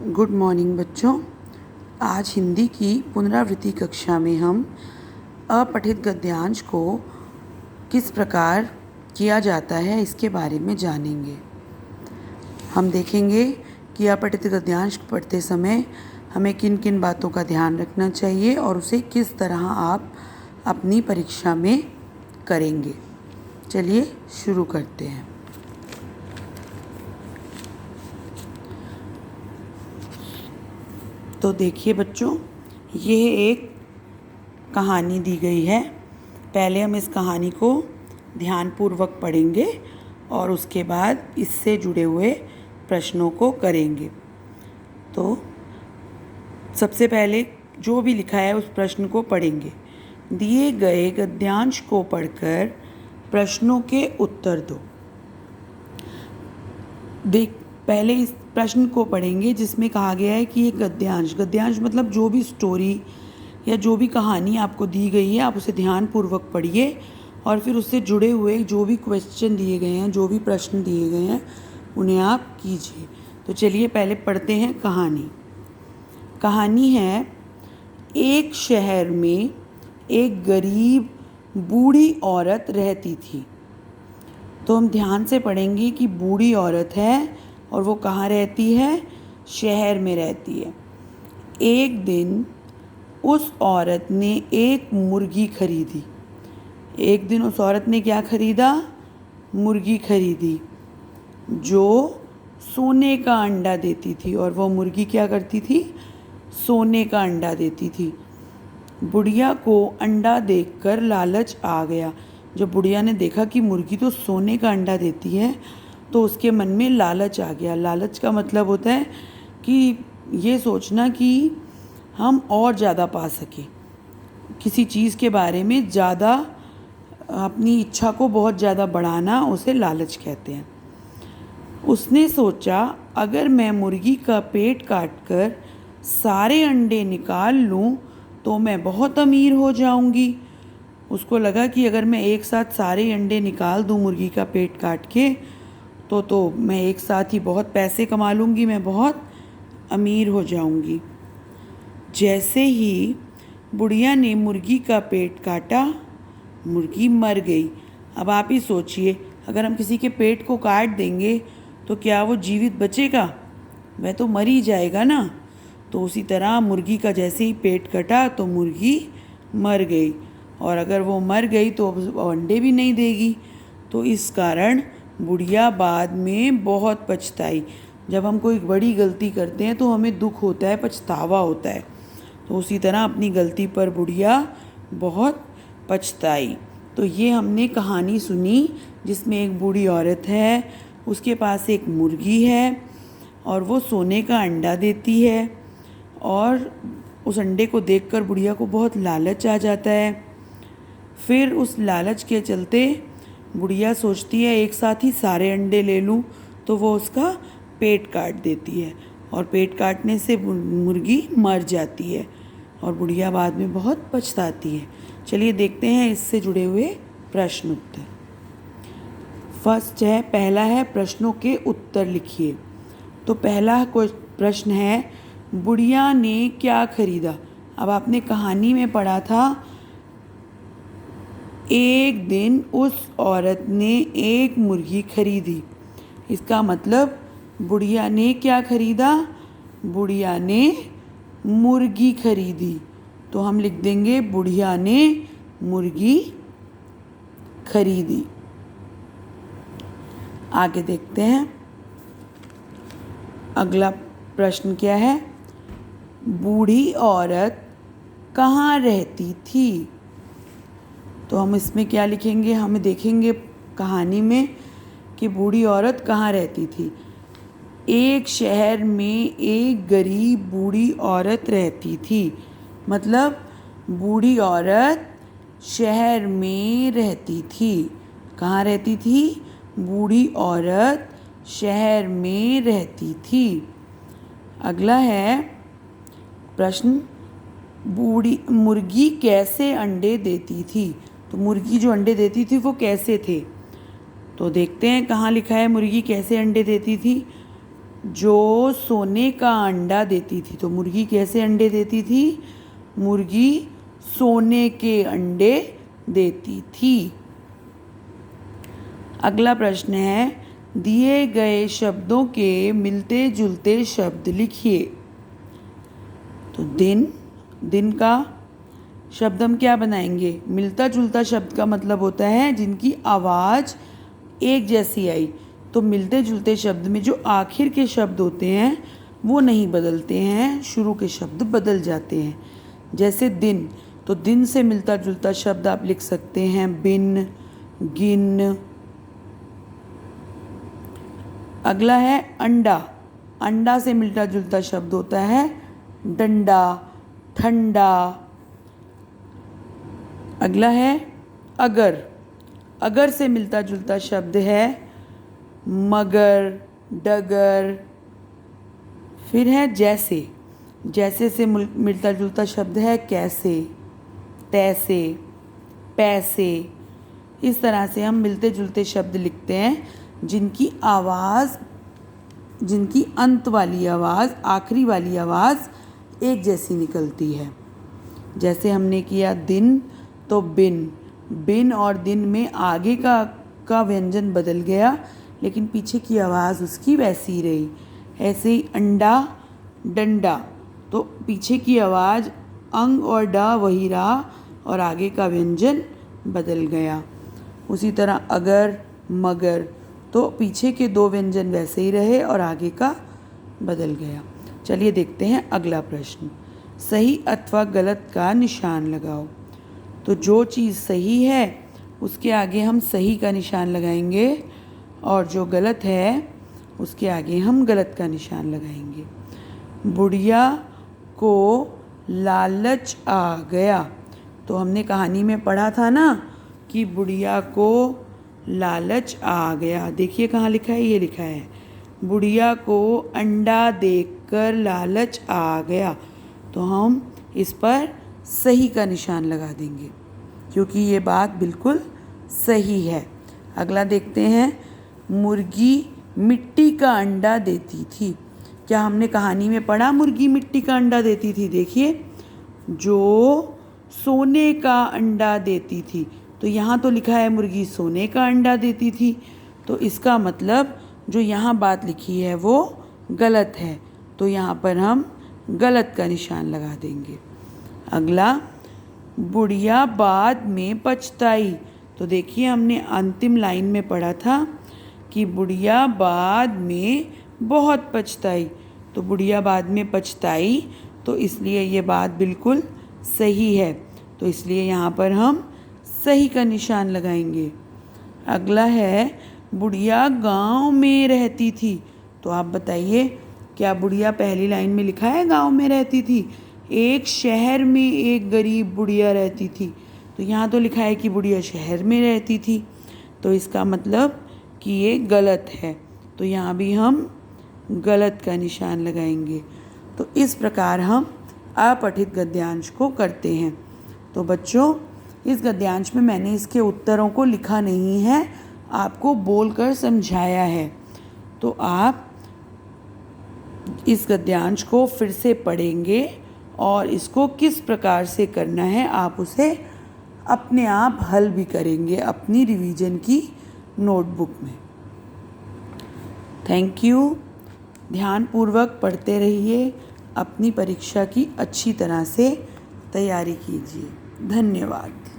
Good morning बच्चों। आज हिंदी की पुनरावृत्ति कक्षा में हम अपठित गद्यांश को किस प्रकार किया जाता है इसके बारे में जानेंगे। हम देखेंगे कि अपठित गद्यांश पढ़ते समय हमें किन किन बातों का ध्यान रखना चाहिए और उसे किस तरह आप अपनी परीक्षा में करेंगे। चलिए शुरू करते हैं। तो देखिए बच्चों, यह एक कहानी दी गई है। पहले हम इस कहानी को ध्यानपूर्वक पढ़ेंगे और उसके बाद इससे जुड़े हुए प्रश्नों को करेंगे। तो सबसे पहले जो भी लिखा है उस प्रश्न को पढ़ेंगे। दिए गए गद्यांश को पढ़कर प्रश्नों के उत्तर दो। पहले इस प्रश्न को पढ़ेंगे जिसमें कहा गया है कि ये गद्यांश मतलब जो भी स्टोरी या जो भी कहानी आपको दी गई है आप उसे ध्यानपूर्वक पढ़िए और फिर उससे जुड़े हुए जो भी क्वेश्चन दिए गए हैं, जो भी प्रश्न दिए गए हैं उन्हें आप कीजिए। तो चलिए पहले पढ़ते हैं कहानी। कहानी है, एक शहर में एक गरीब बूढ़ी औरत रहती थी। तो हम ध्यान से पढ़ेंगे कि बूढ़ी औरत है और वो कहाँ रहती है? शहर में रहती है। एक दिन उस औरत ने एक मुर्गी खरीदी। एक दिन उस औरत ने क्या खरीदा? मुर्गी खरीदी जो सोने का अंडा देती थी। और वो मुर्गी क्या करती थी? सोने का अंडा देती थी। बुढ़िया को अंडा देखकर लालच आ गया। जब बुढ़िया ने देखा कि मुर्गी तो सोने का अंडा देती है तो उसके मन में लालच आ गया। लालच का मतलब होता है कि ये सोचना कि हम और ज़्यादा पा सकें, किसी चीज़ के बारे में ज़्यादा अपनी इच्छा को बहुत ज़्यादा बढ़ाना, उसे लालच कहते हैं। उसने सोचा अगर मैं मुर्गी का पेट काटकर सारे अंडे निकाल लूँ तो मैं बहुत अमीर हो जाऊँगी। उसको लगा कि अगर मैं एक साथ सारे अंडे निकाल दूँ मुर्गी का पेट काट के तो मैं एक साथ ही बहुत पैसे कमा लूँगी, मैं बहुत अमीर हो जाऊँगी। जैसे ही बुढ़िया ने मुर्गी का पेट काटा, मुर्गी मर गई। अब आप ही सोचिए, अगर हम किसी के पेट को काट देंगे तो क्या वो जीवित बचेगा? वह तो मर ही जाएगा ना। तो उसी तरह मुर्गी का जैसे ही पेट कटा तो मुर्गी मर गई, और अगर वो मर गई तो अंडे भी नहीं देगी। तो इस कारण बुढ़िया बाद में बहुत पछताई। जब हम कोई बड़ी गलती करते हैं तो हमें दुख होता है, पछतावा होता है। तो उसी तरह अपनी गलती पर बुढ़िया बहुत पछताई। तो ये हमने कहानी सुनी जिसमें एक बूढ़ी औरत है, उसके पास एक मुर्गी है और वो सोने का अंडा देती है। और उस अंडे को देखकर बुढ़िया को बहुत लालच आ जाता है। फिर उस लालच के चलते बुढ़िया सोचती है एक साथ ही सारे अंडे ले लूँ, तो वो उसका पेट काट देती है और पेट काटने से मुर्गी मर जाती है और बुढ़िया बाद में बहुत पछताती है। चलिए देखते हैं इससे जुड़े हुए प्रश्न उत्तर। फर्स्ट है, पहला है प्रश्नों के उत्तर लिखिए। तो पहला प्रश्न है, बुढ़िया ने क्या खरीदा? अब आपने कहानी में पढ़ा था एक दिन उस औरत ने एक मुर्गी खरीदी। इसका मतलब बुढ़िया ने क्या खरीदा? बुढ़िया ने मुर्गी खरीदी। तो हम लिख देंगे बुढ़िया ने मुर्गी खरीदी। आगे देखते हैं अगला प्रश्न क्या है? बूढ़ी औरत कहाँ रहती थी? तो हम इसमें क्या लिखेंगे? हमें देखेंगे कहानी में कि बूढ़ी औरत कहाँ रहती थी। एक शहर में एक गरीब बूढ़ी औरत रहती थी। मतलब बूढ़ी औरत शहर में रहती थी। कहाँ रहती थी? बूढ़ी औरत शहर में रहती थी। अगला है प्रश्न, बूढ़ी मुर्गी कैसे अंडे देती थी? तो मुर्गी जो अंडे देती थी वो कैसे थे? तो देखते हैं कहाँ लिखा है मुर्गी कैसे अंडे देती थी। जो सोने का अंडा देती थी। तो मुर्गी कैसे अंडे देती थी? मुर्गी सोने के अंडे देती थी। अगला प्रश्न है, दिए गए शब्दों के मिलते जुलते शब्द लिखिए। तो दिन का शब्द हम क्या बनाएंगे? मिलता जुलता शब्द का मतलब होता है जिनकी आवाज़ एक जैसी आई। तो मिलते जुलते शब्द में जो आखिर के शब्द होते हैं वो नहीं बदलते हैं, शुरू के शब्द बदल जाते हैं। जैसे दिन, तो दिन से मिलता जुलता शब्द आप लिख सकते हैं बिन, गिन। अगला है अंडा। अंडा से मिलता जुलता शब्द होता है डंडा, ठंडा। अगला है अगर। अगर से मिलता जुलता शब्द है मगर, डगर। फिर है जैसे। जैसे से मिलता जुलता शब्द है कैसे, तैसे, पैसे। इस तरह से हम मिलते जुलते शब्द लिखते हैं जिनकी आवाज़, जिनकी अंत वाली आवाज़, आखिरी वाली आवाज़ एक जैसी निकलती है। जैसे हमने किया दिन, तो बिन। बिन और दिन में आगे का व्यंजन बदल गया लेकिन पीछे की आवाज़ उसकी वैसी ही रही। ऐसे ही अंडा, डंडा, तो पीछे की आवाज़ अंग और डा वही रहा और आगे का व्यंजन बदल गया। उसी तरह अगर, मगर, तो पीछे के दो व्यंजन वैसे ही रहे और आगे का बदल गया। चलिए देखते हैं अगला प्रश्न। सही अथवा गलत का निशान लगाओ। तो जो चीज़ सही है उसके आगे हम सही का निशान लगाएंगे और जो गलत है उसके आगे हम गलत का निशान लगाएंगे। बुढ़िया को लालच आ गया। तो हमने कहानी में पढ़ा था ना कि बुढ़िया को लालच आ गया। देखिए कहाँ लिखा है, ये लिखा है बुढ़िया को अंडा देखकर लालच आ गया। तो हम इस पर सही का निशान लगा देंगे क्योंकि ये बात बिल्कुल सही है। अगला देखते हैं, मुर्गी मिट्टी का अंडा देती थी। क्या हमने कहानी में पढ़ा मुर्गी मिट्टी का अंडा देती थी? देखिए, जो सोने का अंडा देती थी। तो यहाँ तो लिखा है मुर्गी सोने का अंडा देती थी, तो इसका मतलब जो यहाँ बात लिखी है वो गलत है। तो यहाँ पर हम गलत का निशान लगा देंगे। अगला, बुढ़िया बाद में पछताई। तो देखिए हमने अंतिम लाइन में पढ़ा था कि बुढ़िया बाद में बहुत पछताई। तो बुढ़िया बाद में पछताई, तो इसलिए ये बात बिल्कुल सही है। तो इसलिए यहाँ पर हम सही का निशान लगाएंगे। अगला है, बुढ़िया गांव में रहती थी। तो आप बताइए, क्या बुढ़िया पहली लाइन में लिखा है गांव में रहती थी? एक शहर में एक गरीब बुढ़िया रहती थी। तो यहाँ तो लिखा है कि बुढ़िया शहर में रहती थी, तो इसका मतलब कि ये गलत है। तो यहाँ भी हम गलत का निशान लगाएंगे। तो इस प्रकार हम अपठित गद्यांश को करते हैं। तो बच्चों, इस गद्यांश में मैंने इसके उत्तरों को लिखा नहीं है, आपको बोलकर समझाया है। तो आप इस गद्यांश को फिर से पढ़ेंगे और इसको किस प्रकार से करना है आप उसे अपने आप हल भी करेंगे अपनी रिवीजन की नोटबुक में। Thank you. ध्यानपूर्वक पढ़ते रहिए, अपनी परीक्षा की अच्छी तरह से तैयारी कीजिए। धन्यवाद।